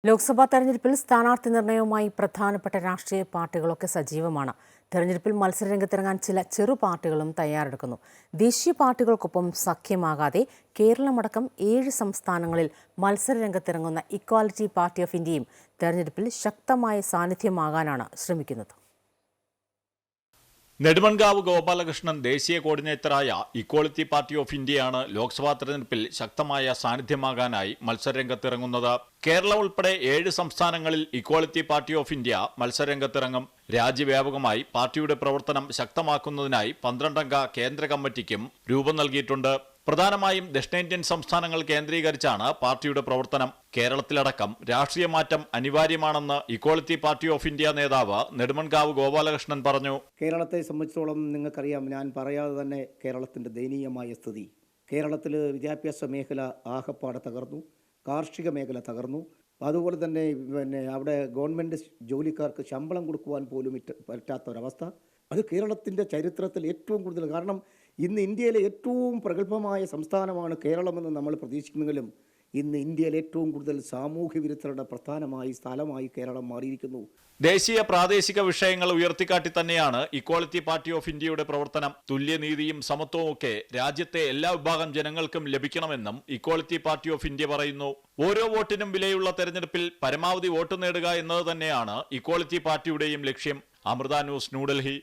ലോക്സഭാ തെരഞ്ഞെടുപ്പിൽ സ്ഥാനാർത്ഥി നിർണയവുമായി പ്രധാനപ്പെട്ട രാഷ്ട്രീയ പാർട്ടികളൊക്കെ സജീവമാണ്. തെരഞ്ഞെടുപ്പിൽ മത്സരരംഗത്തിറങ്ങാൻ ചില ചെറു പാർട്ടികളും തയ്യാറെടുക്കുന്നു. ദേശീയ പാർട്ടികൾക്കൊപ്പം സഖ്യമാകാതെ കേരളമടക്കം 7 സംസ്ഥാനങ്ങളിൽ മത്സരരംഗത്തിറങ്ങുന്ന ഇക്വാലിറ്റി പാർട്ടി ഓഫ് ഇന്ത്യയും തെരഞ്ഞെടുപ്പിൽ ശക്തമായ സാന്നിധ്യമാകാനാണ് ശ്രമിക്കുന്നത്. നെടുമൺകാവ് ഗോപാലകൃഷ്ണൻ ദേശീയ കോർഡിനേറ്ററായ ഇക്വാളിറ്റി പാർട്ടി ഓഫ് ഇന്ത്യയാണ് ലോക്സഭാ തെരഞ്ഞെടുപ്പിൽ ശക്തമായ സാന്നിധ്യമാകാനായി മത്സരരംഗത്തിറങ്ങുന്നത്. കേരളം ഉൾപ്പെടെ 7 സംസ്ഥാനങ്ങളിൽ ഇക്വാളിറ്റി പാർട്ടി ഓഫ് ഇന്ത്യ മത്സരരംഗത്തിറങ്ങും. രാജ്യവ്യാപകമായി പാർട്ടിയുടെ പ്രവർത്തനം ശക്തമാക്കുന്നതിനായി 12-അംഗ കേന്ദ്ര കമ്മിറ്റിക്കും രൂപം നൽകിയിട്ടുണ്ട്. പ്രധാനമായും ദക്ഷിണേന്ത്യൻ സംസ്ഥാനങ്ങൾ കേന്ദ്രീകരിച്ചാണ് പാർട്ടിയുടെ പ്രവർത്തനം. കേരളത്തിലടക്കം രാഷ്ട്രീയ മാറ്റം അനിവാര്യമാണെന്ന് ഇക്വാളിറ്റി പാർട്ടി ഓഫ് ഇന്ത്യ നേതാവ് നെടുമൺകാവ് ഗോപാലകൃഷ്ണൻ പറഞ്ഞു. കേരളത്തെ സംബന്ധിച്ചിടത്തോളം നിങ്ങൾക്കറിയാം, ഞാൻ പറയാതെ തന്നെ കേരളത്തിൻ്റെ ദയനീയമായ സ്ഥിതി. കേരളത്തിൽ വിദ്യാഭ്യാസ മേഖല ആകപ്പാടെ തകർന്നു, കാർഷിക മേഖല തകർന്നു. അതുപോലെ തന്നെ അവിടെ ഗവൺമെൻറ് ജോലിക്കാർക്ക് ശമ്പളം കൊടുക്കുവാൻ പോലും പറ്റാത്തൊരവസ്ഥ. അത് കേരളത്തിൻ്റെ ചരിത്രത്തിൽ ഏറ്റവും കൂടുതൽ. കാരണം ഇന്ന് ഇന്ത്യയിലെ ഏറ്റവും പ്രഗത്ഭമായ സംസ്ഥാനമാണ് കേരളമെന്ന് നമ്മൾ പ്രതീക്ഷിക്കുന്നെങ്കിലും ഇന്ന് ഇന്ത്യയിൽ ഏറ്റവും കൂടുതൽ സാമൂഹ്യ വിരുദ്ധരുടെ പ്രധാനമായി സ്ഥലമായി കേരളം മാറിയിരിക്കുന്നു. ദേശീയ പ്രാദേശിക വിഷയങ്ങൾ ഉയർത്തിക്കാട്ടി തന്നെയാണ് ഇക്വാളിറ്റി പാർട്ടി ഓഫ് ഇന്ത്യയുടെ പ്രവർത്തനം. തുല്യനീതിയും സമത്വവും ഒക്കെ രാജ്യത്തെ എല്ലാ വിഭാഗം ജനങ്ങൾക്കും ലഭിക്കണമെന്നും ഇക്വാളിറ്റി പാർട്ടി ഓഫ് ഇന്ത്യ പറയുന്നു. ഓരോ വോട്ടിനും വിലയുള്ള തെരഞ്ഞെടുപ്പിൽ പരമാവധി വോട്ട് നേടുക എന്നത് തന്നെയാണ് ഇക്വാളിറ്റി പാർട്ടിയുടെയും ലക്ഷ്യം. അമൃത ന്യൂസ്, ന്യൂഡൽഹി.